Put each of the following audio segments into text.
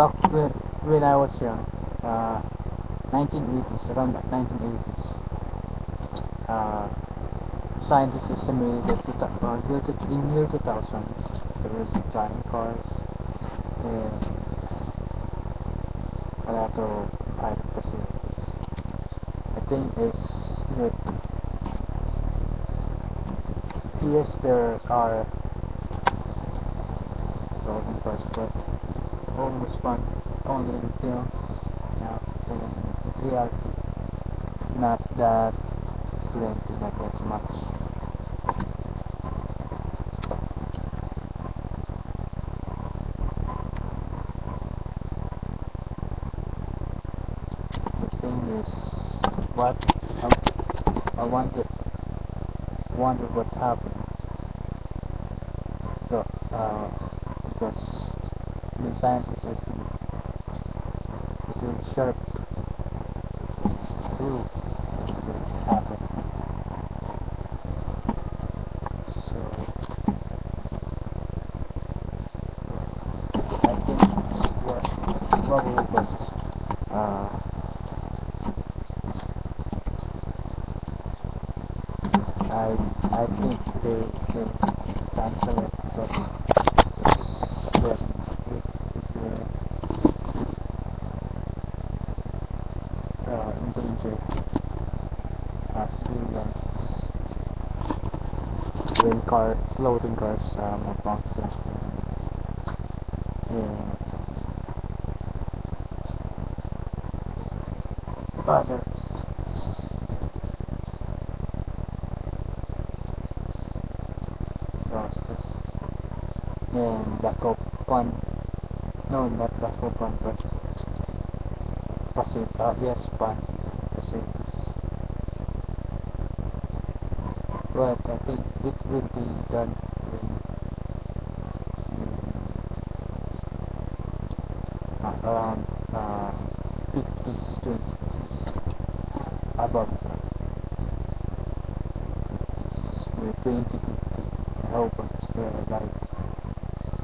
back when I was young, 1980s, around 1980s, scientists estimated that in year 2000 there was flying cars and a lot of high facilities. I think it's that yes, there are golden cars, but almost fun only in films, not in reality. Not that plenty, not that much. The thing is, what I wonder what happened. So, because the scientists estimate it will be sharp proof it will happen. So, I think what probably because I think they cancel it because yes, endangered civilians when floating cars malfunction and other process and lack of fun. No, not lack of fun, but yes, fun facilities. But I think it will be done in around 50s to 60s above 2050. I hope I'm still alive.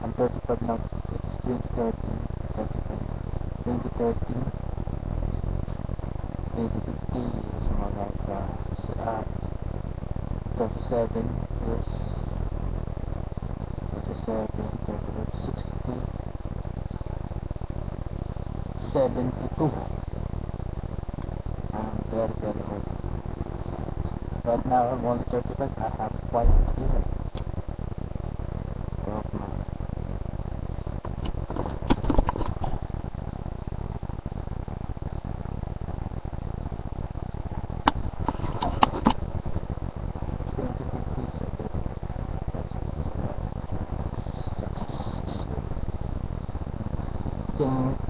I'm 35 now. It's 2013, 2013, 2050 is more like 37 years, 37, 38, 60, 72. I'm very, very old. Right now I'm only 35. I have quite a year of my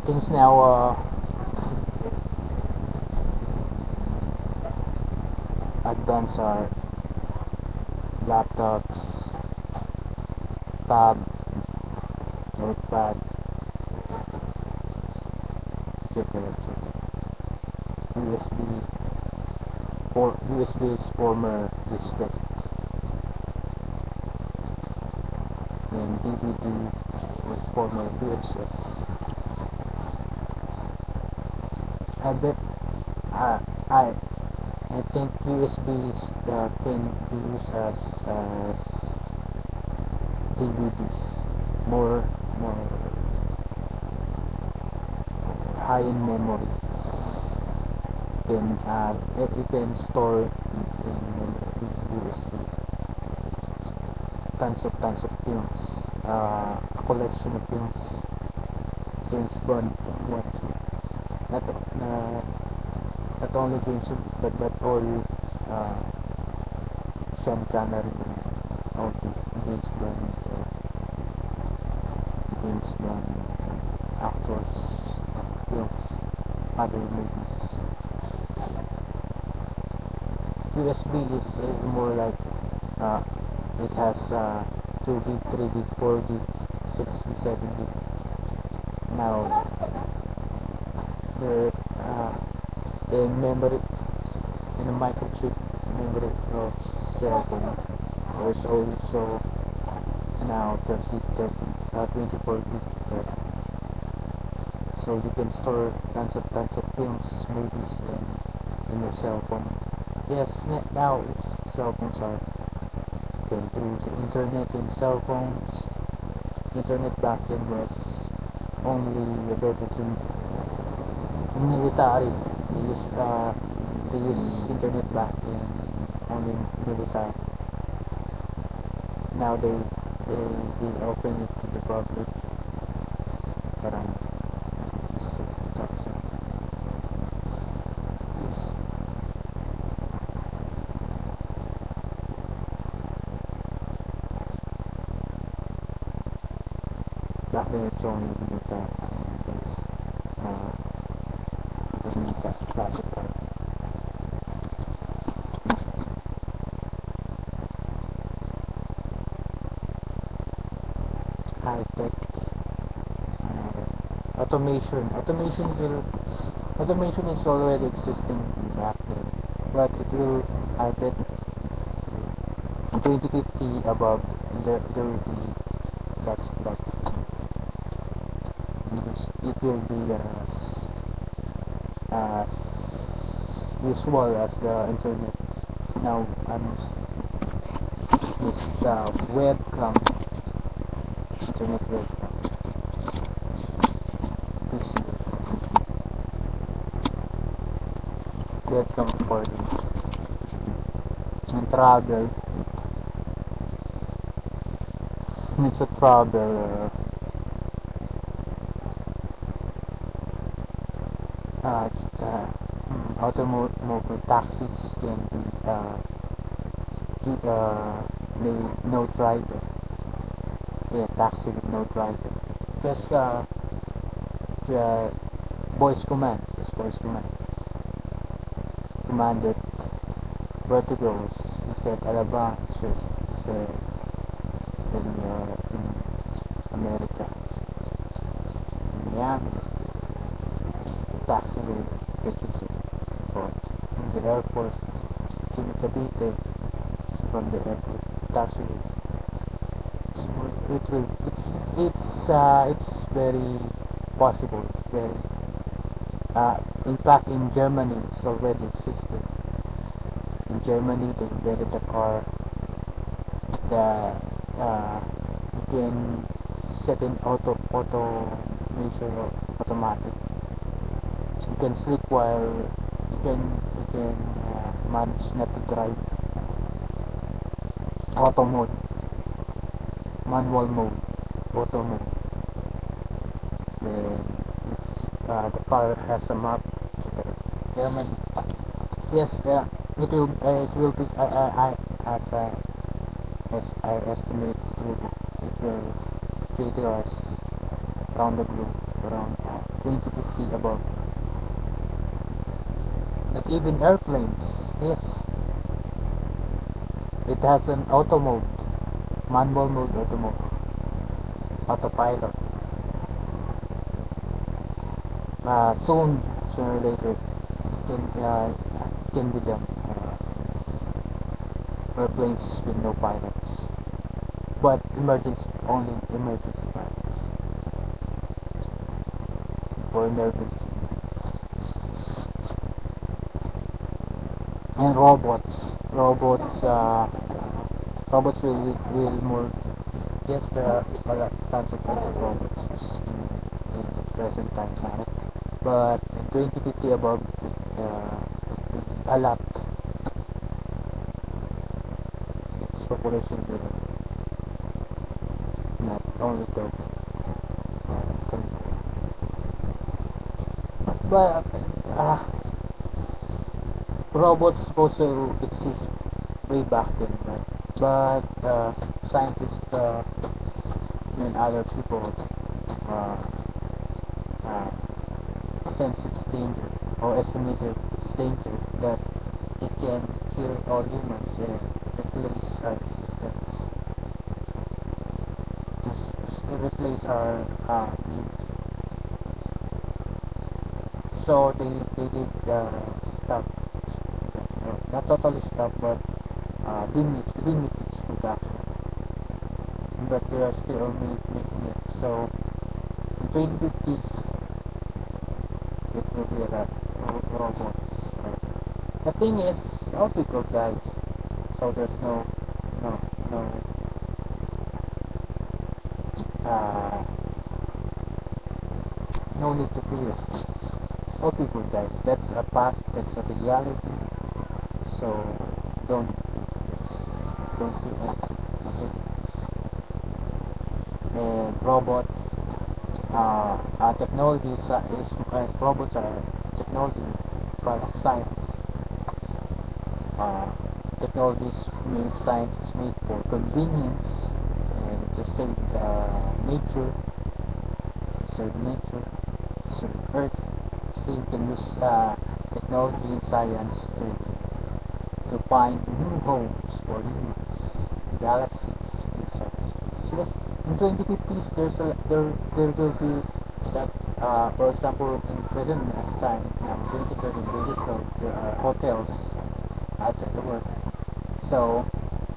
things now advanced are laptops, tab, notepad, USB, or USB is former diskette, and DVD is former VHS. I bet I think USB is the thing we use as DVDs, more high in memory. You can store in USB tons of films, a collection of films, James Bond, what not only James Bond but all Sean Connery, all the James Bond actors, films, other movies. USB is more like it has 2 gig, 3 gig, 4 gig, 6 gig, 7 gig. Now the memory in a microchip memory of cell phone. There's also now 24 gig. So you can store tons of films, movies in your cell phone. Yes, now cell phones are going through the internet in cell phones. Internet back then was only available to military. They use internet back then only military. Now they open it to the public. Parang back then it's only military. It doesn't need that classified. High tech. Automation is already existing back then, but it will, I bet, 2050 above, there will be lots it will be as usual as the internet. Now I'm using this webcam, internet webcam. This webcam recording and travel. It's a travel. Automobile taxis can be no driver. Yeah, taxi with no driver. Just the voice command. Just voice command. Commanded where to go. He said Alabama. He said in America. In Miami. Taxi will take you to from the airport to Cavite. From the airport, taxi it's very possible. Very in fact, in Germany, it's already existed. In Germany, they invented a car that you can set in automation or automatic. You can sleep while you can manage not to drive. Auto mode, manual mode, auto mode. The car has a map. Germany. Yes, it will be. As I estimate, it will categorize around the globe, around 2050 above. But even airplanes, yes, it has an auto mode, manual mode, auto mode, autopilot. Soon, sooner or later, can be done. Airplanes with no pilots, but only emergency pilots for emergency. And robots will more. Yes, there are tons of robots in the present time now, but in 2050 above, a lot. Its population will not only double, but robots supposed to exist way back then, right? But scientists and other people sense its danger or estimated its danger that it can kill all humans and replace our existence. Just replace our needs. So they did stop, not totally stop, but limit its production. But they are still making it. So in 2050s, will be a lot of robots. The thing is, all people guys, so there's no uh, no need to fear. All people guys, that's a fact, that's a reality. So don't don't feel anything. Okay? And robots, technology robots are technology, part of science. Technologies made science is made for convenience and to save nature, save earth. So you can use technology and science to find new homes for humans, galaxies, space, outer space. Yes, in 2050s there will be that for example in present time, 2030 there are hotels outside the world. So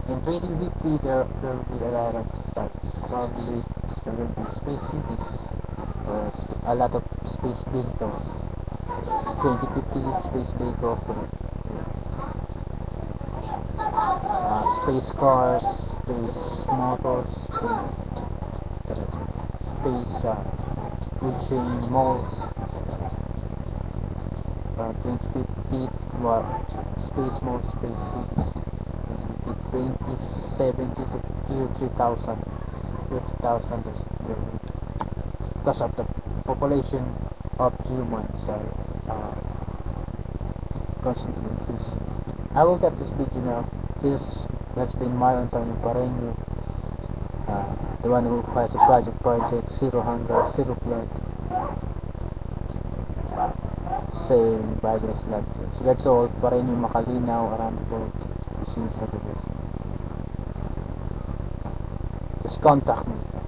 in 2050 there will be a lot of stuff. Probably there will be space cities or a lot of space vehicles. 2050 space vehicles space cars, space motors, space reaching malls. 2050 well, space malls, space cities. 2070 to year 3000, because of the population of humans are constantly increasing. I will get this video now. This has been Mario Antonio Pareño, the one who has a project Zero Hunger, Zero Blood, saying bye guys, love you. So that's all. Pareño Makalinaw around the world. Wishing you the best. Just contact me.